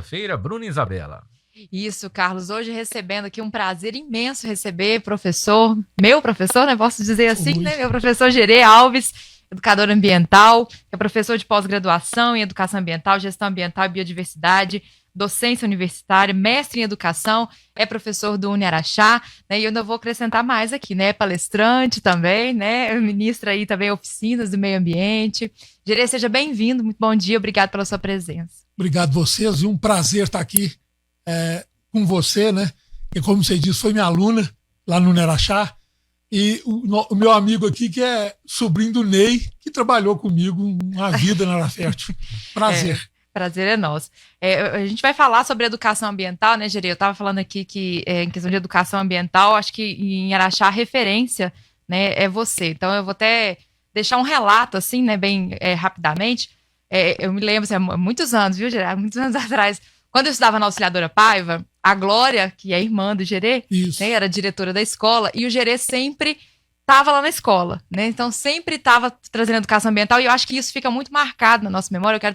Feira, Bruna e Isabela. Isso, Carlos. Hoje recebendo aqui um prazer imenso receber professor, meu professor, né? Posso dizer assim, né? Meu professor Gerê Alves, educador ambiental, é professor de pós-graduação em educação ambiental, gestão ambiental e biodiversidade, docência universitária, mestre em educação, é professor do Uniaraxá, né? E eu ainda vou acrescentar mais aqui, né? Palestrante também, né? Ministra aí também oficinas do meio ambiente. Gerê, seja bem-vindo, muito bom dia, obrigado pela sua presença. Obrigado a vocês e um prazer estar aqui com você, né? Que, como você disse, foi minha aluna lá no Uniaraxá. E o meu amigo aqui, que é sobrinho do Ney, que trabalhou comigo uma vida na Arafértil. Prazer. Prazer é nosso. A gente vai falar sobre educação ambiental, né, Gerê? Eu estava falando aqui que, em questão de educação ambiental, acho que em Araxá a referência, né, é você. Então, eu vou até deixar um relato, assim, né, bem rapidamente. Eu me lembro, assim, há muitos anos, viu, Gerê? Há muitos anos atrás, quando eu estudava na Auxiliadora Paiva, a Glória, que é irmã do Gerê, né, era diretora da escola, e o Gerê sempre estava lá na escola, né? Então, sempre estava trazendo educação ambiental, e eu acho que isso fica muito marcado na nossa memória. Eu quero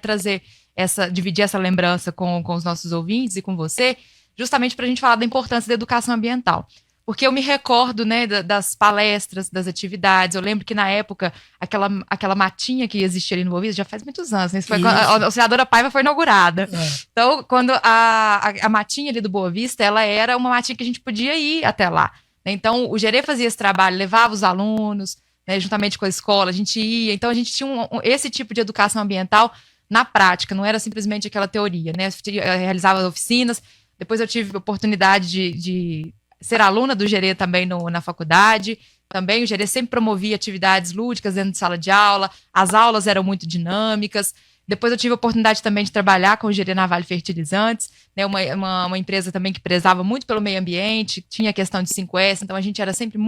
dividir essa lembrança com os nossos ouvintes e com você, justamente para a gente falar da importância da educação ambiental. Porque eu me recordo, né, das palestras, das atividades. Eu lembro que na época, aquela matinha que existia ali no Boa Vista, já faz muitos anos, né? Isso foi quando a Auxiliadora Paiva foi inaugurada. Então, quando a matinha ali do Boa Vista, ela era uma matinha que a gente podia ir até lá. Então, o Gerê fazia esse trabalho, levava os alunos, né, juntamente com a escola, a gente ia. Então, a gente tinha esse tipo de educação ambiental na prática, não era simplesmente aquela teoria, né? Eu realizava oficinas, depois eu tive a oportunidade de ser aluna do Gerê também na faculdade. Também o Gerê sempre promovia atividades lúdicas dentro de sala de aula, as aulas eram muito dinâmicas. Depois eu tive a oportunidade também de trabalhar com o Gerê na Vale Fertilizantes, né, uma empresa também que prezava muito pelo meio ambiente, tinha a questão de 5S, então a gente era sempre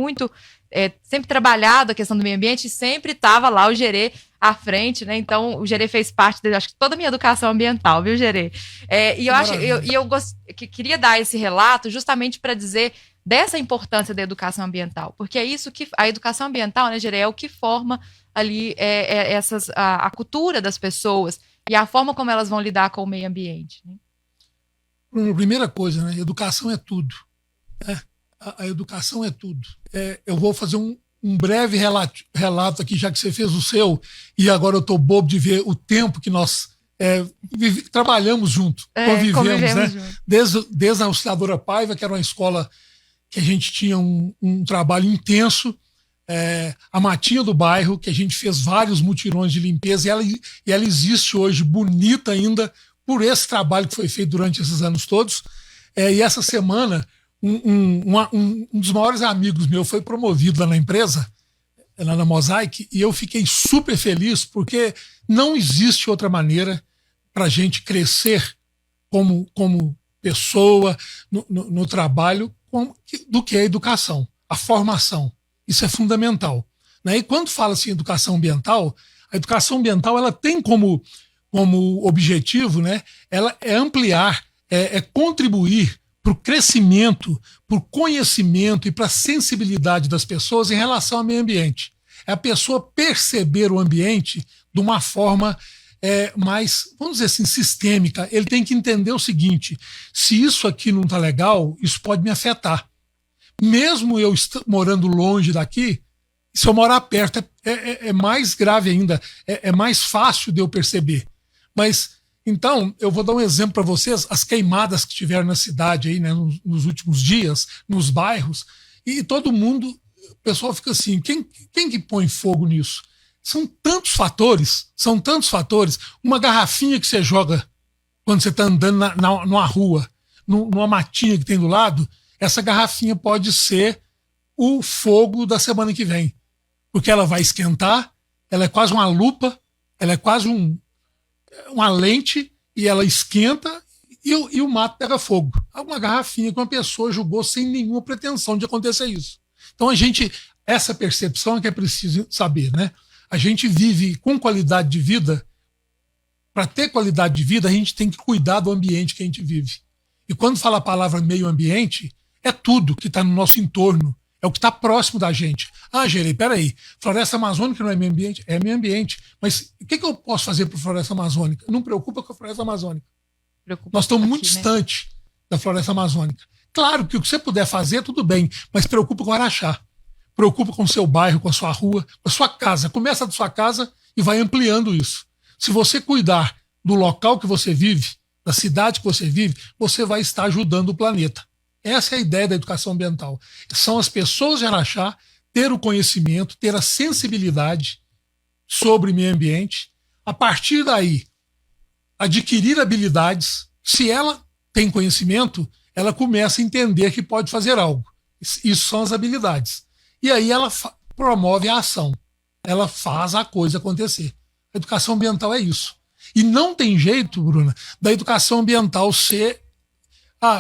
sempre trabalhado a questão do meio ambiente e sempre estava lá o Gerê à frente, né? Então o Gerê fez parte acho que toda a minha educação ambiental, viu, Gerê? Queria dar esse relato justamente para dizer dessa importância da educação ambiental, porque é isso que a educação ambiental, né, Gerê, é o que forma ali a cultura das pessoas e a forma como elas vão lidar com o meio ambiente, né? Primeira coisa, né? Educação é tudo. Né? A educação é tudo. Eu vou fazer um breve relato aqui, já que você fez o seu, e agora eu estou bobo de ver o tempo que nós trabalhamos junto, convivemos, né? Junto. Desde a Auxiliadora Paiva, que era uma escola que a gente tinha um trabalho intenso, a Matinha do Bairro, que a gente fez vários mutirões de limpeza, e ela existe hoje bonita ainda por esse trabalho que foi feito durante esses anos todos. E essa semana, um dos maiores amigos meu foi promovido lá na empresa, lá na Mosaic, e eu fiquei super feliz, porque não existe outra maneira para a gente crescer como pessoa no trabalho do que a educação, a formação. Isso é fundamental, né? E quando fala-se em educação ambiental, a educação ambiental ela tem como objetivo, né? Ela é ampliar, contribuir para o crescimento, para o conhecimento e para a sensibilidade das pessoas em relação ao meio ambiente. É a pessoa perceber o ambiente de uma forma mais, vamos dizer assim, sistêmica. Ele tem que entender o seguinte: se isso aqui não está legal, isso pode me afetar. Mesmo eu morando longe daqui, se eu morar perto, é mais grave ainda, é mais fácil de eu perceber. Mas, então, eu vou dar um exemplo para vocês, as queimadas que tiveram na cidade aí, né, nos últimos dias, nos bairros, e todo mundo, o pessoal fica assim, quem que põe fogo nisso? São tantos fatores, uma garrafinha que você joga quando você está andando numa rua, numa matinha que tem do lado, essa garrafinha pode ser o fogo da semana que vem. Porque ela vai esquentar, ela é quase uma lupa, ela é quase uma lente, e ela esquenta e o mato pega fogo. Uma garrafinha que uma pessoa jogou sem nenhuma pretensão de acontecer isso. Então essa percepção é que é preciso saber, né? A gente vive com qualidade de vida. Para ter qualidade de vida, a gente tem que cuidar do ambiente que a gente vive. E quando fala a palavra meio ambiente, é tudo que está no nosso entorno, é o que está próximo da gente. Gerei, peraí, floresta amazônica não é meio ambiente? É meio ambiente. Mas o que eu posso fazer para a floresta amazônica? Não preocupa com a floresta amazônica. preocupa Nós estamos aqui, muito né? distante da floresta amazônica. Claro que o que você puder fazer, tudo bem, mas preocupa com o Araxá. Preocupa com o seu bairro, com a sua rua, com a sua casa. Começa da sua casa e vai ampliando isso. Se você cuidar do local que você vive, da cidade que você vive, você vai estar ajudando o planeta. Essa é a ideia da educação ambiental. São as pessoas de Araxá ter o conhecimento, ter a sensibilidade sobre o meio ambiente, a partir daí adquirir habilidades. Se ela tem conhecimento, ela começa a entender que pode fazer algo. Isso são as habilidades. E aí ela promove a ação. Ela faz a coisa acontecer. A educação ambiental é isso. E não tem jeito, Bruna, da educação ambiental ser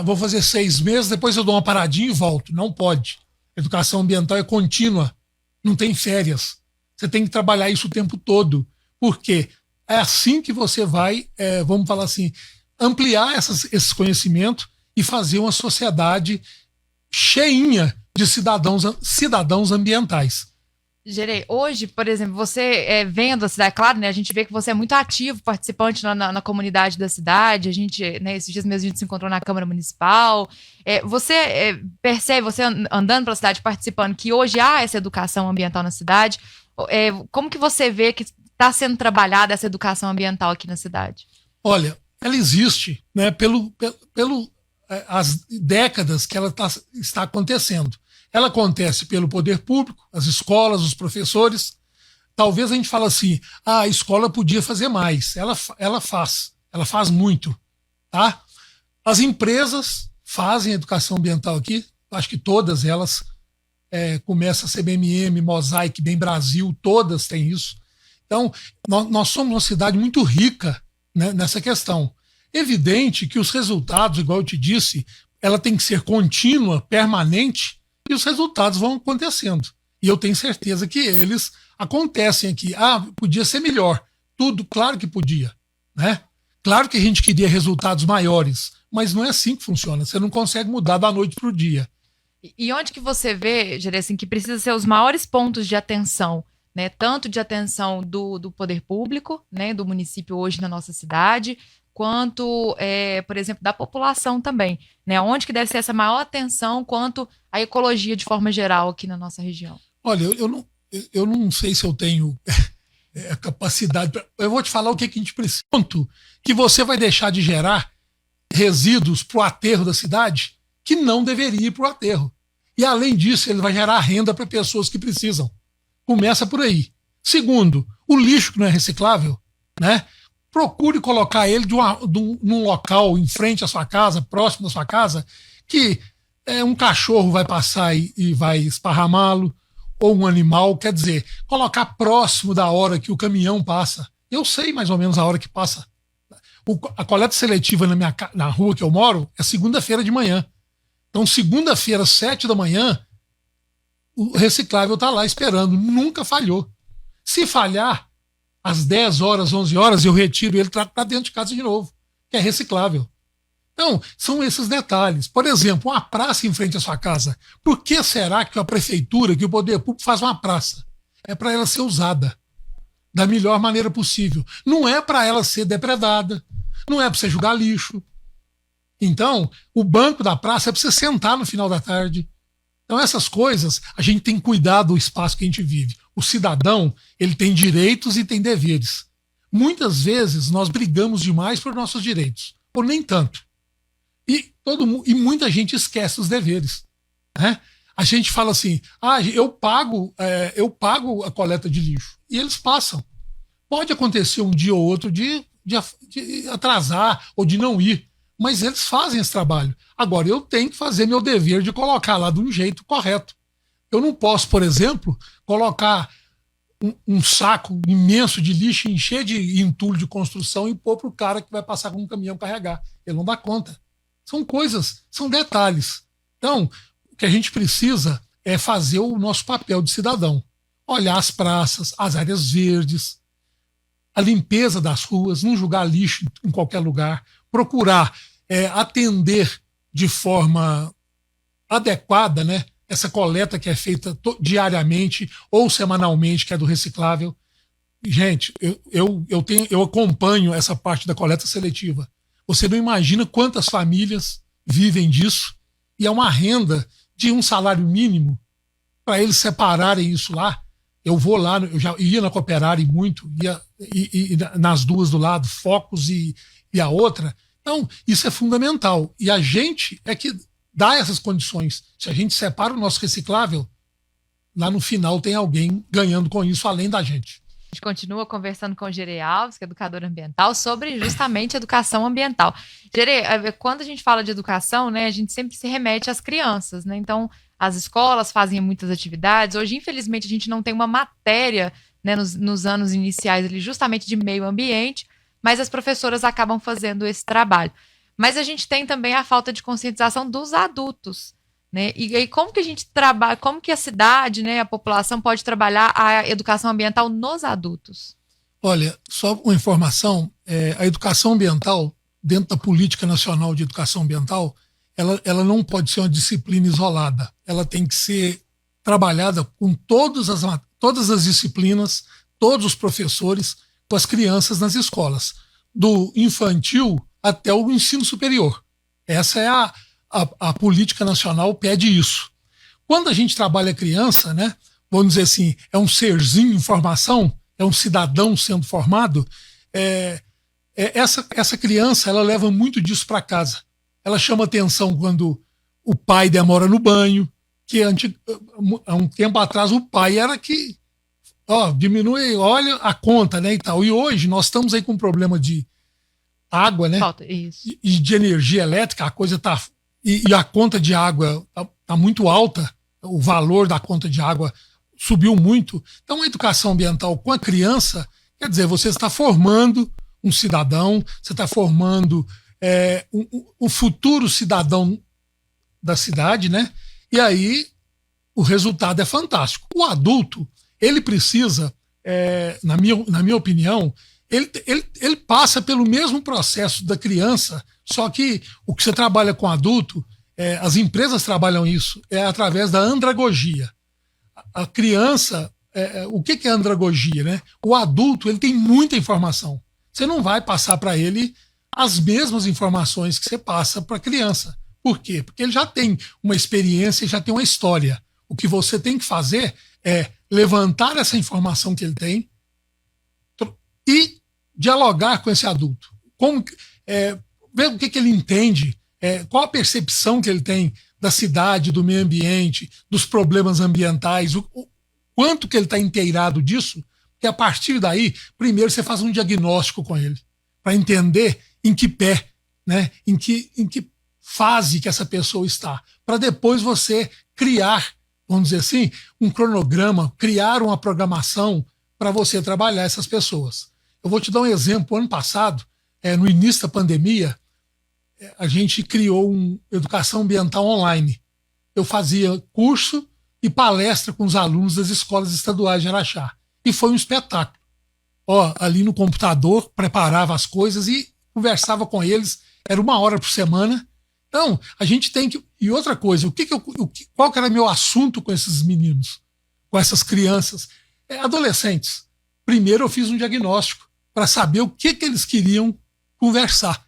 vou fazer 6 meses, depois eu dou uma paradinha e volto. Não pode. A educação ambiental é contínua. Não tem férias. Você tem que trabalhar isso o tempo todo. Por quê? É assim que você vai, vamos falar assim, ampliar esses conhecimentos e fazer uma sociedade cheinha de cidadãos ambientais. Gerei, hoje, por exemplo, você vendo a cidade, claro, né? A gente vê que você é muito ativo, participante na comunidade da cidade. A gente, né, esses dias mesmo a gente se encontrou na Câmara Municipal. Você percebe, você andando pela cidade, participando, que hoje há essa educação ambiental na cidade. Como que você vê que está sendo trabalhada essa educação ambiental aqui na cidade? Olha, ela existe, né, as décadas que ela está acontecendo. Ela acontece pelo poder público, as escolas, os professores. Talvez a gente fale assim, a escola podia fazer mais. Ela faz muito. Tá? As empresas fazem educação ambiental aqui, acho que todas elas, começa a CBMM, Mosaic, Bem Brasil, todas têm isso. Então, nós somos uma cidade muito rica, né, nessa questão. Evidente que os resultados, igual eu te disse, ela tem que ser contínua, permanente, e os resultados vão acontecendo. E eu tenho certeza que eles acontecem aqui. Podia ser melhor. Tudo, claro que podia. Né? Claro que a gente queria resultados maiores, mas não é assim que funciona. Você não consegue mudar da noite para o dia. E onde que você vê, Gerê, assim, que precisa ser os maiores pontos de atenção, né? Tanto de atenção do poder público, né, do município hoje na nossa cidade, quanto, por exemplo, da população também, né? Onde que deve ser essa maior atenção quanto à ecologia de forma geral aqui na nossa região? Olha, eu não sei se eu tenho a capacidade. Eu vou te falar o que a gente precisa. Ponto que você vai deixar de gerar resíduos para o aterro da cidade que não deveria ir para o aterro. E, além disso, ele vai gerar renda para pessoas que precisam. Começa por aí. Segundo, o lixo que não é reciclável, né? Procure colocar ele num local em frente à sua casa, próximo da sua casa, que um cachorro vai passar e vai esparramá-lo, ou um animal, quer dizer, colocar próximo da hora que o caminhão passa. Eu sei mais ou menos a hora que passa. A coleta seletiva na rua que eu moro é segunda-feira de manhã. Então, segunda-feira, 7 da manhã, o reciclável está lá esperando. Nunca falhou. Se falhar, às 10 horas, 11 horas, eu retiro ele para dentro de casa de novo, que é reciclável. Então, são esses detalhes. Por exemplo, uma praça em frente à sua casa. Por que será que a prefeitura, que o poder público faz uma praça? É para ela ser usada da melhor maneira possível. Não é para ela ser depredada. Não é para você jogar lixo. Então, o banco da praça é para você sentar no final da tarde. Então, essas coisas, a gente tem que cuidar do espaço que a gente vive. O cidadão, ele tem direitos e tem deveres. Muitas vezes, nós brigamos demais por nossos direitos, ou nem tanto. E muita gente esquece os deveres. Né? A gente fala assim, eu pago a coleta de lixo. E eles passam. Pode acontecer um dia ou outro de atrasar ou de não ir, mas eles fazem esse trabalho. Agora, eu tenho que fazer meu dever de colocar lá de um jeito correto. Eu não posso, por exemplo, colocar um saco imenso de lixo, encher de entulho de construção e pôr para o cara que vai passar com um caminhão carregar. Ele não dá conta. São coisas, são detalhes. Então, o que a gente precisa é fazer o nosso papel de cidadão. Olhar as praças, as áreas verdes, a limpeza das ruas, não jogar lixo em qualquer lugar, procurar atender de forma adequada, né, essa coleta que é feita diariamente ou semanalmente, que é do reciclável. Gente, eu acompanho essa parte da coleta seletiva, Você não imagina quantas famílias vivem disso, e é uma renda de um salário mínimo para eles separarem isso lá. Eu vou lá, eu já ia na Cooperare muito, e nas duas do lado, Focus e a outra. Então, isso é fundamental. E a gente é que dá essas condições. Se a gente separa o nosso reciclável, lá no final tem alguém ganhando com isso, além da gente. A gente continua conversando com o Gerê Alves, que é educador ambiental, sobre justamente educação ambiental. Gerê, quando a gente fala de educação, né, a gente sempre se remete às crianças, né? Então, as escolas fazem muitas atividades. Hoje, infelizmente, a gente não tem uma matéria, né, nos anos iniciais ali, justamente de meio ambiente, mas as professoras acabam fazendo esse trabalho. Mas a gente tem também a falta de conscientização dos adultos, né? E aí, como que a gente trabalha, como que a cidade, né, a população pode trabalhar a educação ambiental nos adultos? Olha, só uma informação, a educação ambiental, dentro da Política Nacional de Educação Ambiental, ela não pode ser uma disciplina isolada. Ela tem que ser trabalhada com todas as disciplinas, todos os professores, com as crianças nas escolas, do infantil até o ensino superior. Essa é a política nacional, pede isso. Quando a gente trabalha criança, né, vamos dizer assim, é um serzinho em formação, é um cidadão sendo formado, essa criança ela leva muito disso para casa. Ela chama atenção quando o pai demora no banho, que há um tempo atrás o pai era que diminui, olha a conta, né, e tal. E hoje nós estamos aí com um problema de água, né? Falta, isso. E de energia elétrica, a coisa tá. E a conta de água tá muito alta, o valor da conta de água subiu muito. Então, a educação ambiental com a criança, quer dizer, você está formando um cidadão, você está formando o futuro cidadão da cidade, né? E aí o resultado é fantástico. O adulto, ele precisa, na minha opinião, ele passa pelo mesmo processo da criança, só que o que você trabalha com adulto, as empresas trabalham isso, através da andragogia. A criança, o que é andragogia, né? O adulto, ele tem muita informação. Você não vai passar para ele as mesmas informações que você passa para a criança. Por quê? Porque ele já tem uma experiência, já tem uma história. O que você tem que fazer é levantar essa informação que ele tem e dialogar com esse adulto. Ver o que ele entende, qual a percepção que ele tem da cidade, do meio ambiente, dos problemas ambientais, o quanto que ele está inteirado disso, que a partir daí, primeiro você faz um diagnóstico com ele, para entender em que pé, né, em que fase que essa pessoa está, para depois você criar, vamos dizer assim, um cronograma, criar uma programação para você trabalhar essas pessoas. Eu vou te dar um exemplo. Ano passado, no início da pandemia, a gente criou uma educação ambiental online. Eu fazia curso e palestra com os alunos das escolas estaduais de Araxá. E foi um espetáculo. Ali no computador, preparava as coisas e conversava com eles. Era 1 hora por semana. Então, a gente tem que... E outra coisa, qual que era meu assunto com esses meninos, com essas crianças? Adolescentes. Primeiro eu fiz um diagnóstico para saber o que eles queriam conversar.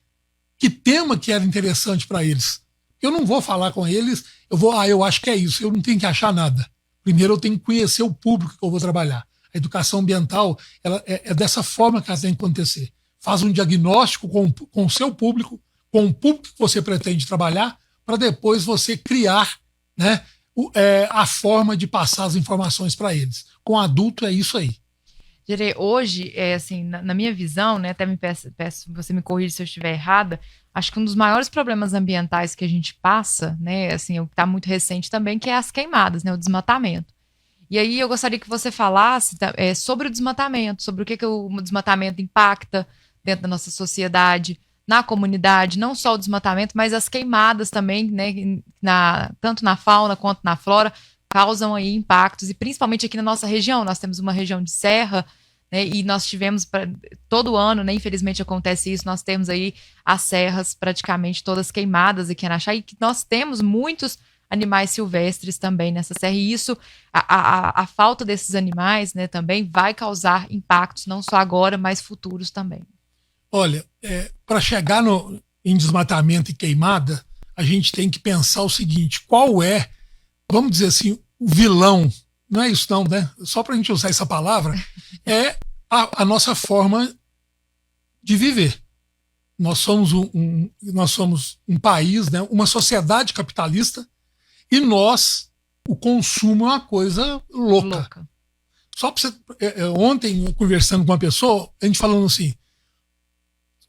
Que tema que era interessante para eles. Eu não vou falar com eles, eu acho que é isso, eu não tenho que achar nada. Primeiro eu tenho que conhecer o público que eu vou trabalhar. A educação ambiental, ela é dessa forma que ela tem que acontecer. Faz um diagnóstico com o seu público, com o público que você pretende trabalhar, para depois você criar, né, a forma de passar as informações para eles. Com adulto é isso aí. Gerê, hoje, assim, na minha visão, né, até me peço você me corrija se eu estiver errada, acho que um dos maiores problemas ambientais que a gente passa, né, assim, o que está muito recente também, que é as queimadas, né, o desmatamento. E aí eu gostaria que você falasse sobre o desmatamento, sobre o que o desmatamento impacta dentro da nossa sociedade, na comunidade, não só o desmatamento, mas as queimadas também, né, tanto na fauna quanto na flora, causam aí impactos, e principalmente aqui na nossa região. Nós temos uma região de serra, né, e nós tivemos, todo ano, né, infelizmente acontece isso, nós temos aí as serras praticamente todas queimadas aqui em Araxá, e que nós temos muitos animais silvestres também nessa serra, e isso, a falta desses animais, né, também vai causar impactos, não só agora, mas futuros também. Olha, para chegar em desmatamento e queimada, a gente tem que pensar o seguinte: qual é, vamos dizer assim, o vilão? Não é isso não, né? Só para a gente usar essa palavra, é a nossa forma de viver. Nós somos um país, né, uma sociedade capitalista, e o consumo é uma coisa louca. Só para você, ontem, conversando com uma pessoa, a gente falando assim,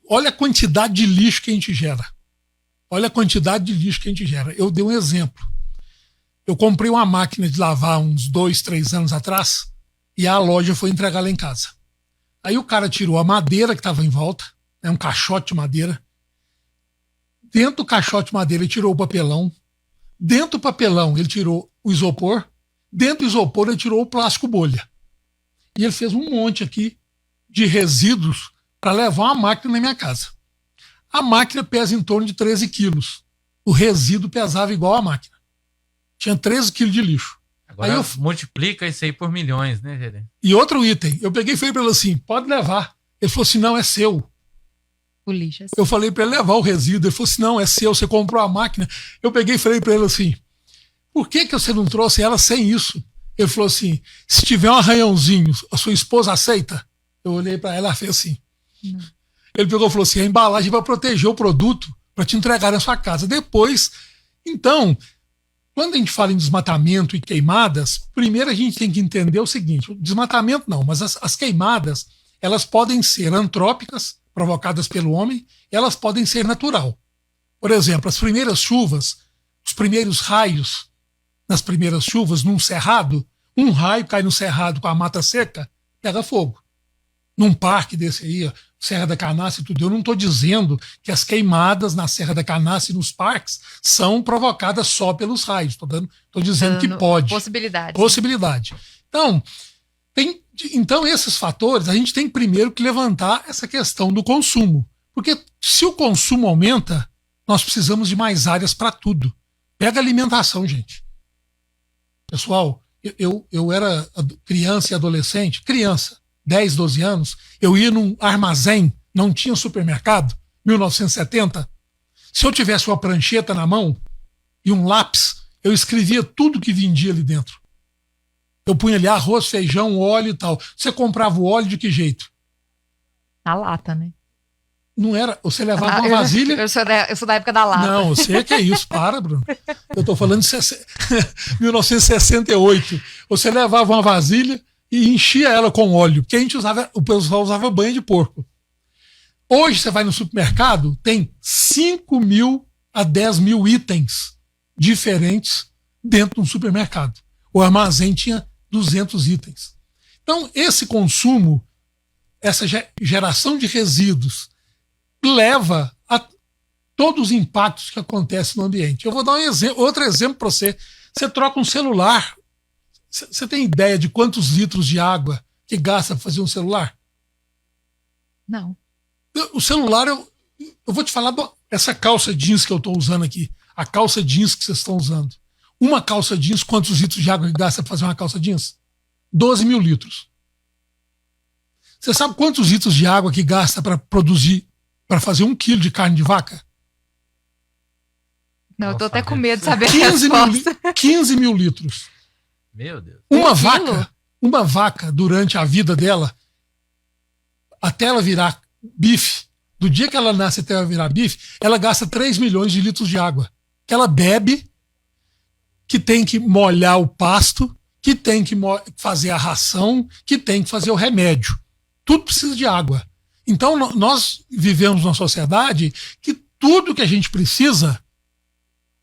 olha a quantidade de lixo que a gente gera. Olha a quantidade de lixo que a gente gera. Eu dei um exemplo. Eu comprei uma máquina de lavar uns 2, 3 anos atrás e a loja foi entregar lá em casa. Aí o cara tirou a madeira que estava em volta, um caixote de madeira. Dentro do caixote de madeira ele tirou o papelão. Dentro do papelão ele tirou o isopor. Dentro do isopor ele tirou o plástico bolha. E ele fez um monte aqui de resíduos para levar uma máquina na minha casa. A máquina pesa em torno de 13 quilos. O resíduo pesava igual a máquina. Tinha 13 quilos de lixo. Agora aí multiplica isso aí por milhões, né, Gerê? E outro item, eu peguei e falei para ele assim, pode levar. Ele falou assim, não, é seu. O lixo é seu. Eu falei para ele levar o resíduo. Ele falou assim, não, é seu, você comprou a máquina. Eu peguei e falei para ele assim, por que você não trouxe ela sem isso? Ele falou assim, se tiver um arranhãozinho, a sua esposa aceita? Eu olhei para ela e fez assim. Não. Ele pegou e falou assim, a embalagem vai proteger o produto para te entregar na sua casa. Depois, então, quando a gente fala em desmatamento e queimadas, primeiro a gente tem que entender o seguinte, o desmatamento não, mas as queimadas, elas podem ser antrópicas, provocadas pelo homem, elas podem ser natural. Por exemplo, as primeiras chuvas, os primeiros raios, nas primeiras chuvas, num cerrado, um raio cai no cerrado com a mata seca, pega fogo. Num parque desse aí, Serra da Canastra e tudo, eu não estou dizendo que as queimadas na Serra da Canastra e nos parques são provocadas só pelos raios. Estou dizendo que pode. Possibilidade. Então, esses fatores, a gente tem primeiro que levantar essa questão do consumo. Porque se o consumo aumenta, nós precisamos de mais áreas para tudo. Pega alimentação, gente. Pessoal, eu era criança e adolescente, 10, 12 anos, eu ia num armazém, não tinha supermercado, 1970. Se eu tivesse uma prancheta na mão e um lápis, eu escrevia tudo que vendia ali dentro. Eu punha ali arroz, feijão, óleo e tal. Você comprava o óleo de que jeito? Na lata, né? Não era. Você levava uma vasilha. Eu sou da época da lata. Não, você que é isso, para, Bruno. Eu tô falando de 1968. Você levava uma vasilha e enchia ela com óleo, porque o pessoal usava banho de porco. Hoje você vai no supermercado, tem 5 mil a 10 mil itens diferentes dentro de um supermercado. O armazém tinha 200 itens. Então, esse consumo, essa geração de resíduos, leva a todos os impactos que acontecem no ambiente. Eu vou dar outro exemplo para você. Você troca um celular. Você tem ideia de quantos litros de água que gasta para fazer um celular? Não. O celular, eu vou te falar essa calça jeans que eu estou usando aqui. A calça jeans que vocês estão usando. Uma calça jeans, quantos litros de água que gasta para fazer uma calça jeans? 12 mil litros. Você sabe quantos litros de água que gasta para produzir, para fazer 1 quilo de carne de vaca? Não, eu tô até com medo de saber a resposta. 15 mil litros. Meu Deus. Uma vaca, durante a vida dela, até ela virar bife, do dia que ela nasce até ela virar bife, ela gasta 3 milhões de litros de água. Que ela bebe, que tem que molhar o pasto, que tem que fazer a ração, que tem que fazer o remédio. Tudo precisa de água. Então, nós vivemos numa sociedade que tudo que a gente precisa,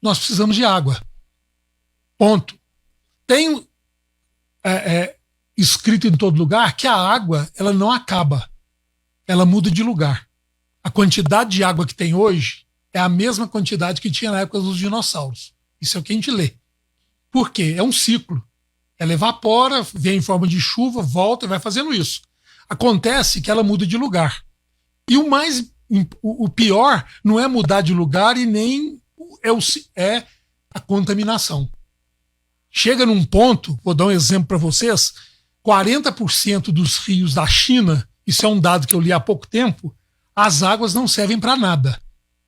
nós precisamos de água. Ponto. Tem escrito em todo lugar que a água ela não acaba. Ela muda de lugar. A quantidade de água que tem hoje é a mesma quantidade que tinha na época dos dinossauros. Isso é o que a gente lê. Por quê? É um ciclo. Ela evapora, vem em forma de chuva, volta e vai fazendo isso. Acontece que ela muda de lugar. E o pior não é mudar de lugar e nem é a contaminação. Chega num ponto, vou dar um exemplo para vocês, 40% dos rios da China, isso é um dado que eu li há pouco tempo, as águas não servem para nada.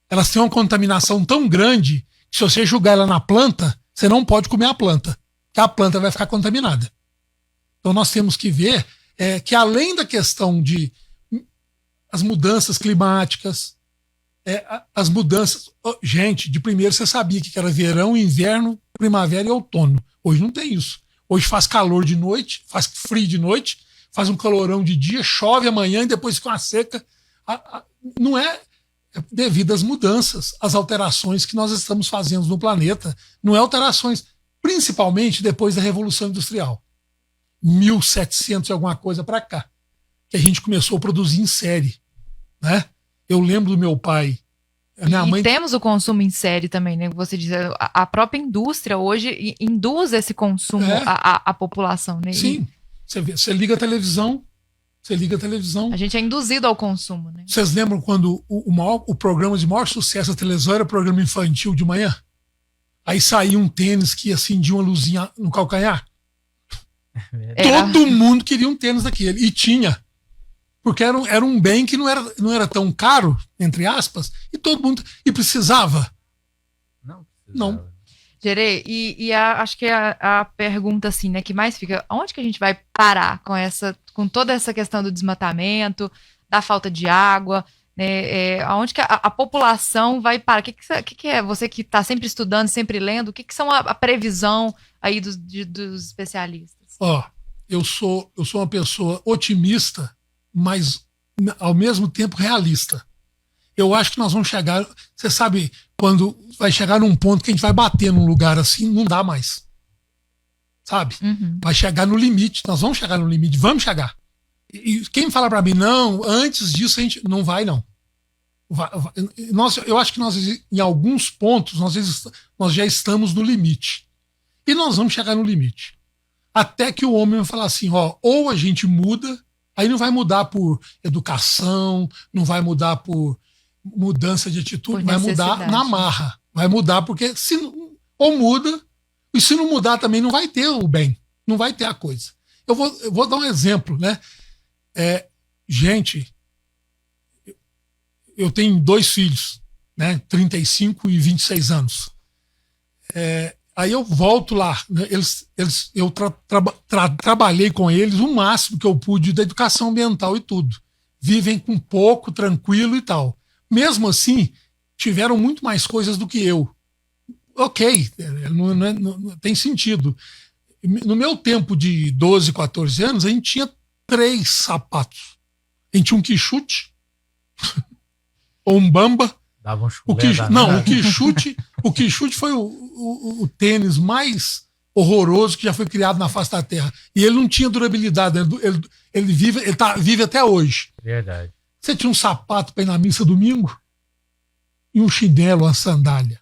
elas têm uma contaminação tão grande que se você jogar ela na planta, você não pode comer a planta, que a planta vai ficar contaminada. Então nós temos que ver que além da questão de as mudanças climáticas, as mudanças... Gente, de primeiro você sabia que era verão, inverno, primavera e outono. Hoje não tem isso. Hoje faz calor de noite, faz frio de noite, faz um calorão de dia, chove amanhã e depois fica uma seca. Não é devido às mudanças, às alterações que nós estamos fazendo no planeta. Não é alterações, principalmente depois da Revolução Industrial. 1700 e alguma coisa para cá, que a gente começou a produzir em série, né? Eu lembro do meu pai, a minha mãe... temos o consumo em série também, né? Você diz, a própria indústria hoje induz esse consumo à população, né? Sim, você liga a televisão, a gente é induzido ao consumo, né? Vocês lembram quando o programa de maior sucesso da televisão era o programa infantil de manhã? Aí saía um tênis que acendia uma luzinha no calcanhar. Todo mundo queria um tênis daquele. E tinha. Porque era um bem que não era tão caro, entre aspas, e todo mundo... E precisava? Não. Gerê, acho que a pergunta assim, né, que mais fica, onde que a gente vai parar com toda essa questão do desmatamento, da falta de água, né, aonde que a população vai parar? O que é você que está sempre estudando, sempre lendo, o que são a previsão aí dos especialistas? Eu sou uma pessoa otimista, mas ao mesmo tempo realista. Eu acho que nós vamos chegar... Você sabe, quando vai chegar num ponto que a gente vai bater num lugar assim, não dá mais. Sabe? Uhum. Vai chegar no limite. Nós vamos chegar no limite. Vamos chegar. E quem fala para mim, não, antes disso a gente... Não vai, não. Eu acho que nós, em alguns pontos, nós já estamos no limite. E nós vamos chegar no limite. Até que o homem vai falar assim, ou a gente muda, aí não vai mudar por educação, não vai mudar por mudança de atitude, vai mudar na marra. Vai mudar porque ou muda, e se não mudar também não vai ter o bem, não vai ter a coisa. Eu vou dar um exemplo, né? Gente, eu tenho 2 filhos, né? 35 e 26 anos. Aí eu volto lá, né? Eu trabalhei com eles o máximo que eu pude da educação ambiental e tudo. Vivem com pouco, tranquilo e tal. Mesmo assim, tiveram muito mais coisas do que eu. Ok, não tem sentido. No meu tempo de 12, 14 anos, a gente tinha 3 sapatos. A gente tinha um quichute, ou um bamba. Dava um o quichute foi o tênis mais horroroso que já foi criado na face da Terra. E ele não tinha durabilidade. Ele vive até hoje. Verdade. Você tinha um sapato para ir na missa domingo e um chinelo, uma sandália.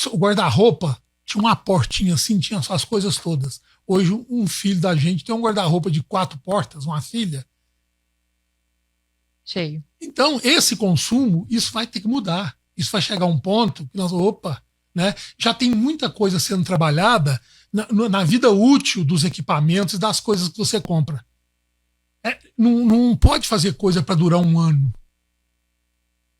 O guarda-roupa tinha uma portinha assim, tinha suas coisas todas. Hoje um filho da gente tem um guarda-roupa de 4 portas, uma filha. Cheio. Então, esse consumo, isso vai ter que mudar. Isso vai chegar a um ponto que nós, né? Já tem muita coisa sendo trabalhada na vida útil dos equipamentos e das coisas que você compra. Não pode fazer coisa para durar um ano.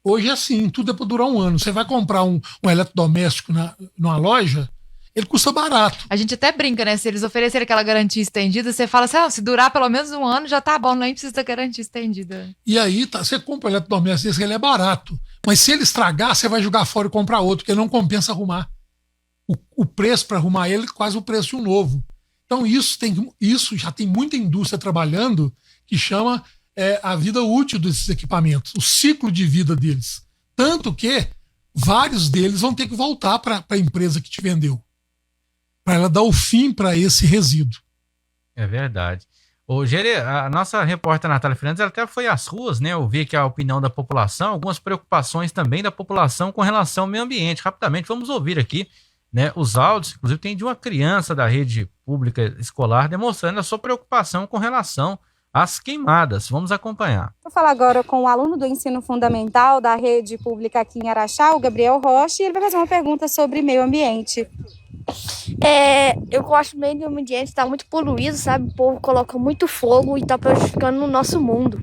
Hoje é assim, tudo é para durar um ano. Você vai comprar um eletrodoméstico numa loja, ele custa barato. A gente até brinca, né? Se eles oferecerem aquela garantia estendida, você fala assim, se durar pelo menos um ano já tá bom, nem precisa da garantia estendida. E aí, você compra um eletrodoméstico desse, ele é barato. Mas se ele estragar, você vai jogar fora e comprar outro, porque não compensa arrumar. O preço para arrumar ele é quase o preço de um novo. Então isso já tem muita indústria trabalhando que chama a vida útil desses equipamentos, o ciclo de vida deles. Tanto que vários deles vão ter que voltar para a empresa que te vendeu, para ela dar o fim para esse resíduo. É verdade. Gerê, a nossa repórter Natália Fernandes, ela até foi às ruas, né? Ouvir aqui a opinião da população, algumas preocupações também da população com relação ao meio ambiente. Rapidamente, vamos ouvir aqui, né, os áudios. Inclusive tem de uma criança da rede pública escolar demonstrando a sua preocupação com relação às queimadas. Vamos acompanhar. Vou falar agora com o aluno do ensino fundamental da rede pública aqui em Araxá, o Gabriel Rocha, e ele vai fazer uma pergunta sobre meio ambiente. Eu gosto do meio ambiente, está muito poluído, sabe? O povo coloca muito fogo e está prejudicando o nosso mundo.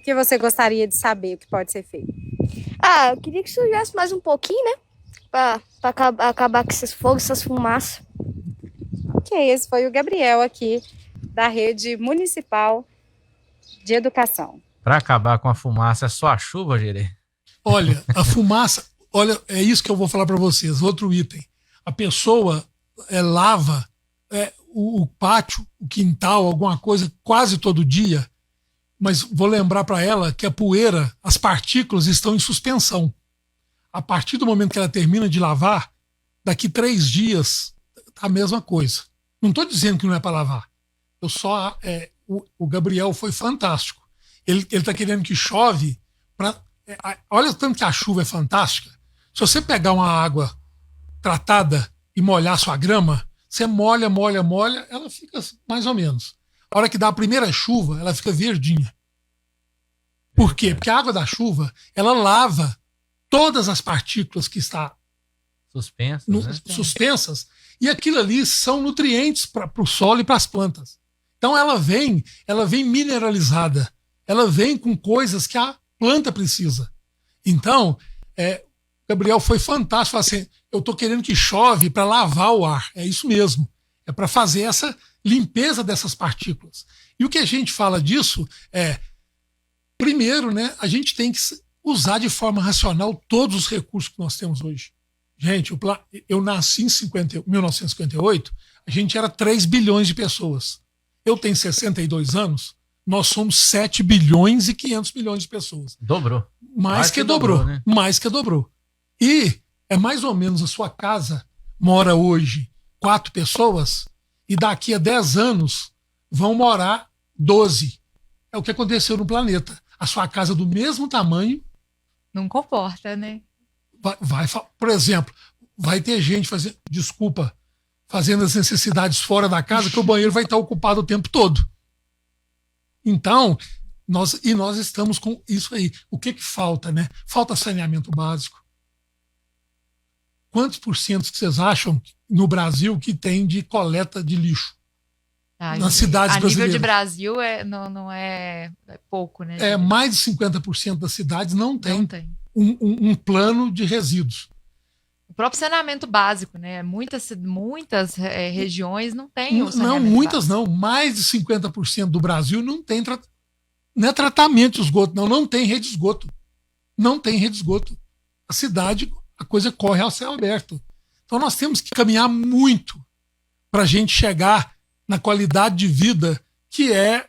que você gostaria de saber, o que pode ser feito? Eu queria que surgisse mais um pouquinho, né? Pra acabar com esses fogos, essas fumaças. Ok, esse foi o Gabriel aqui, da Rede Municipal de Educação. Para acabar com a fumaça, é só a chuva, Gerê? Olha, a fumaça, olha, é isso que eu vou falar para vocês. Outro item. A pessoa lava o pátio, o quintal, alguma coisa, quase todo dia, mas vou lembrar para ela que a poeira, as partículas estão em suspensão. A partir do momento que ela termina de lavar, daqui 3 dias, tá a mesma coisa. Não estou dizendo que não é para lavar. O Gabriel foi fantástico. Ele está querendo que chove. Olha o tanto que a chuva é fantástica. Se você pegar uma água tratada e molhar sua grama, você molha, ela fica mais ou menos. A hora que dá a primeira chuva, ela fica verdinha. Por quê? Porque a água da chuva, ela lava todas as partículas que estão suspensas, e aquilo ali são nutrientes para o solo e para as plantas. Então ela vem mineralizada, ela vem com coisas que a planta precisa. Então, Gabriel foi fantástico. Assim, eu estou querendo que chove para lavar o ar. É isso mesmo. É para fazer essa limpeza dessas partículas. E o que a gente fala disso primeiro, né, a gente tem que usar de forma racional todos os recursos que nós temos hoje. Gente, eu nasci em 1958, a gente era 3 bilhões de pessoas. Eu tenho 62 anos, nós somos 7 bilhões e 500 milhões de pessoas. Dobrou. Mais que dobrou, né? Mais que dobrou. E é mais ou menos a sua casa mora hoje 4 pessoas e daqui a 10 anos vão morar 12. É o que aconteceu no planeta. A sua casa do mesmo tamanho... Não comporta, né? Por exemplo, vai ter gente fazendo as necessidades fora da casa que o banheiro vai estar ocupado o tempo todo. Então, nós estamos com isso aí. O que falta, né? Falta saneamento básico. Quantos por cento que vocês acham no Brasil que tem de coleta de lixo? Nas cidades brasileiras. A nível de Brasil não é pouco, né? Mais de 50% das cidades não tem. Um plano de resíduos. O próprio saneamento básico, né? Muitas regiões não têm o saneamento Não, muitas básico. não. Mais de 50% do Brasil não tem não é tratamento de esgoto, não tem rede de esgoto. Não tem rede de esgoto. A cidade, a coisa corre ao céu aberto. Então nós temos que caminhar muito para a gente chegar na qualidade de vida que é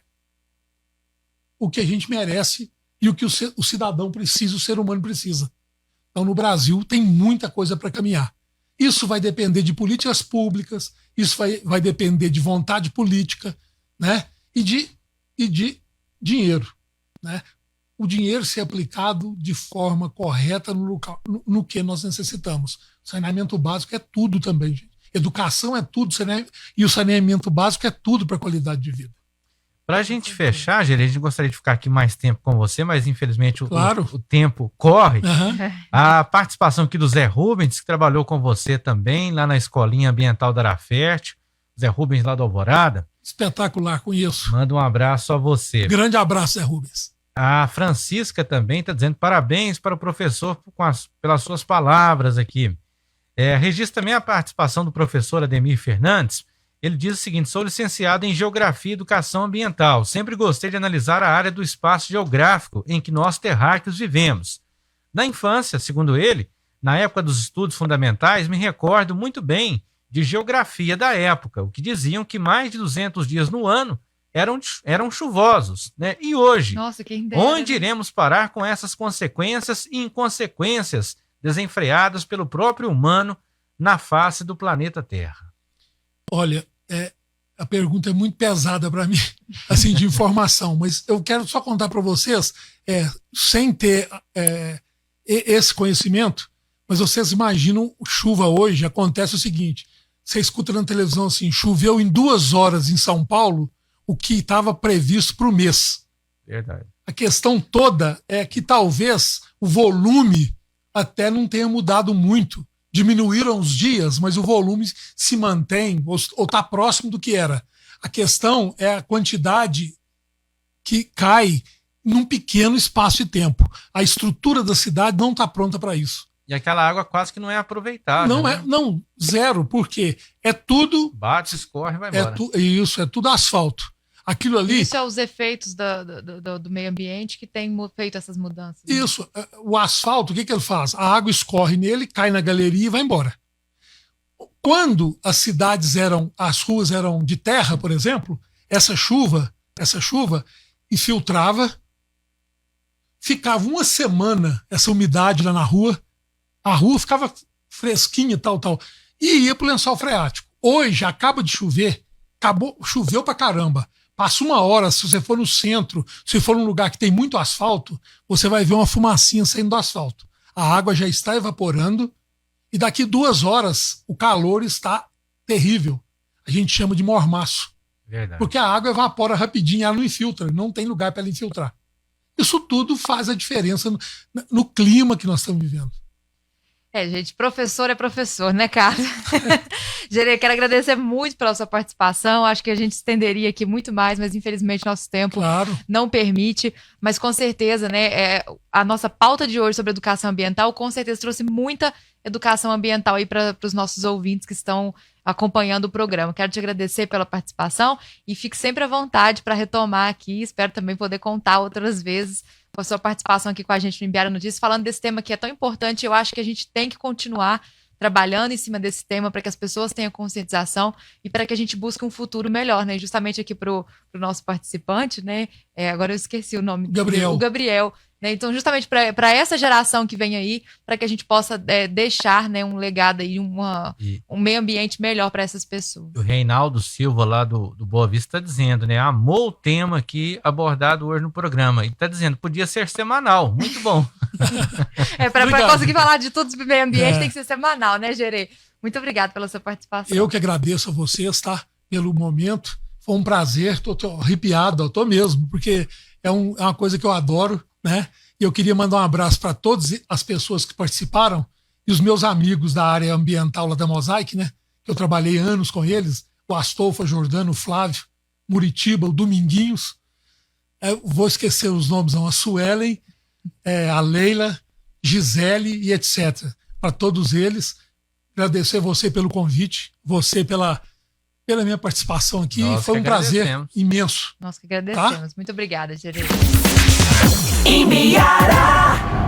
o que a gente merece e o que o cidadão precisa, o ser humano precisa. Então, no Brasil, tem muita coisa para caminhar. Isso vai depender de políticas públicas, isso vai depender de vontade política, né? E de dinheiro. Né? O dinheiro ser aplicado de forma correta no que nós necessitamos. Saneamento básico é tudo também, gente. Educação é tudo, e o saneamento básico é tudo para a qualidade de vida. Para a gente fechar, Gerê, a gente gostaria de ficar aqui mais tempo com você, mas infelizmente o tempo corre. Uhum. A participação aqui do Zé Rubens, que trabalhou com você também lá na Escolinha Ambiental da Arafert. Zé Rubens lá do Alvorada. Espetacular, conheço. Manda um abraço a você. Grande abraço, Zé Rubens. A Francisca também está dizendo parabéns para o professor pelas suas palavras aqui. Registra também a participação do professor Ademir Fernandes. Ele diz o seguinte: sou licenciado em Geografia e Educação Ambiental. Sempre gostei de analisar a área do espaço geográfico em que nós terráqueos vivemos. Na infância, segundo ele, na época dos estudos fundamentais, me recordo muito bem de geografia da época, o que diziam que mais de 200 dias no ano eram chuvosos. Né? E hoje, nossa, quem dera, onde iremos parar com essas consequências e inconsequências desenfreadas pelo próprio humano na face do planeta Terra? Olha, a pergunta é muito pesada para mim, assim, de informação, mas eu quero só contar para vocês, sem ter esse conhecimento, mas vocês imaginam chuva hoje, acontece o seguinte, você escuta na televisão assim, choveu em 2 horas em São Paulo o que estava previsto para o mês. Verdade. A questão toda é que talvez o volume até não tenha mudado muito. Diminuíram os dias, mas o volume se mantém ou está próximo do que era. A questão é a quantidade que cai num pequeno espaço de tempo. A estrutura da cidade não está pronta para isso. E aquela água quase que não é aproveitável. Não né? não, zero, porque é tudo. Bate, escorre, vai embora. Isso, é tudo asfalto. Aquilo ali. Isso é os efeitos do meio ambiente que tem feito essas mudanças. Né? Isso, o asfalto, o que ele faz? A água escorre nele, cai na galeria e vai embora. Quando as ruas eram de terra, por exemplo, essa chuva infiltrava, ficava uma semana essa umidade lá na rua, a rua ficava fresquinha, tal, e ia pro lençol freático. Hoje, acaba de chover, choveu pra caramba. Passa uma hora, se você for no centro, se for num lugar que tem muito asfalto, você vai ver uma fumacinha saindo do asfalto. A água já está evaporando e daqui 2 horas o calor está terrível. A gente chama de mormaço. Verdade. Porque a água evapora rapidinho, ela não infiltra, não tem lugar para ela infiltrar. Isso tudo faz a diferença no clima que nós estamos vivendo. Gente, professor é professor, né, cara? Gerê, quero agradecer muito pela sua participação. Acho que a gente estenderia aqui muito mais, mas infelizmente nosso tempo não permite. Mas com certeza, né, a nossa pauta de hoje sobre educação ambiental com certeza trouxe muita educação ambiental aí para os nossos ouvintes que estão acompanhando o programa. Quero te agradecer pela participação e fique sempre à vontade para retomar aqui. Espero também poder contar outras vezes com a sua participação aqui com a gente no Imbara Notícias, falando desse tema que é tão importante. Eu acho que a gente tem que continuar trabalhando em cima desse tema para que as pessoas tenham conscientização e para que a gente busque um futuro melhor, né? Justamente aqui para o nosso participante, né? Agora eu esqueci o nome. Gabriel. O Gabriel. Né? Então, justamente para essa geração que vem aí, para que a gente possa deixar, né, um legado aí, um meio ambiente melhor para essas pessoas. O Reinaldo Silva, lá do Boa Vista, está dizendo, né? Amou o tema aqui abordado hoje no programa. E está dizendo, podia ser semanal. Muito bom. Para conseguir falar de tudo sobre meio ambiente, tem que ser semanal, né, Gerê? Muito obrigado pela sua participação. Eu que agradeço a vocês, tá? Pelo momento. Foi um prazer. Tô arrepiado, tô mesmo, porque é uma coisa que eu adoro, né? E eu queria mandar um abraço para todas as pessoas que participaram e os meus amigos da área ambiental lá da Mosaic, né? Que eu trabalhei anos com eles, o Astolfo, Jordano, o Flávio, Muritiba, o Dominguinhos. Vou esquecer os nomes, não. A Suelen, a Leila, Gisele e etc. Para todos eles, agradecer você pelo convite, você pela minha participação aqui. Foi um prazer imenso. Nós que agradecemos. Tá? Muito obrigada, Gerê. Imbara.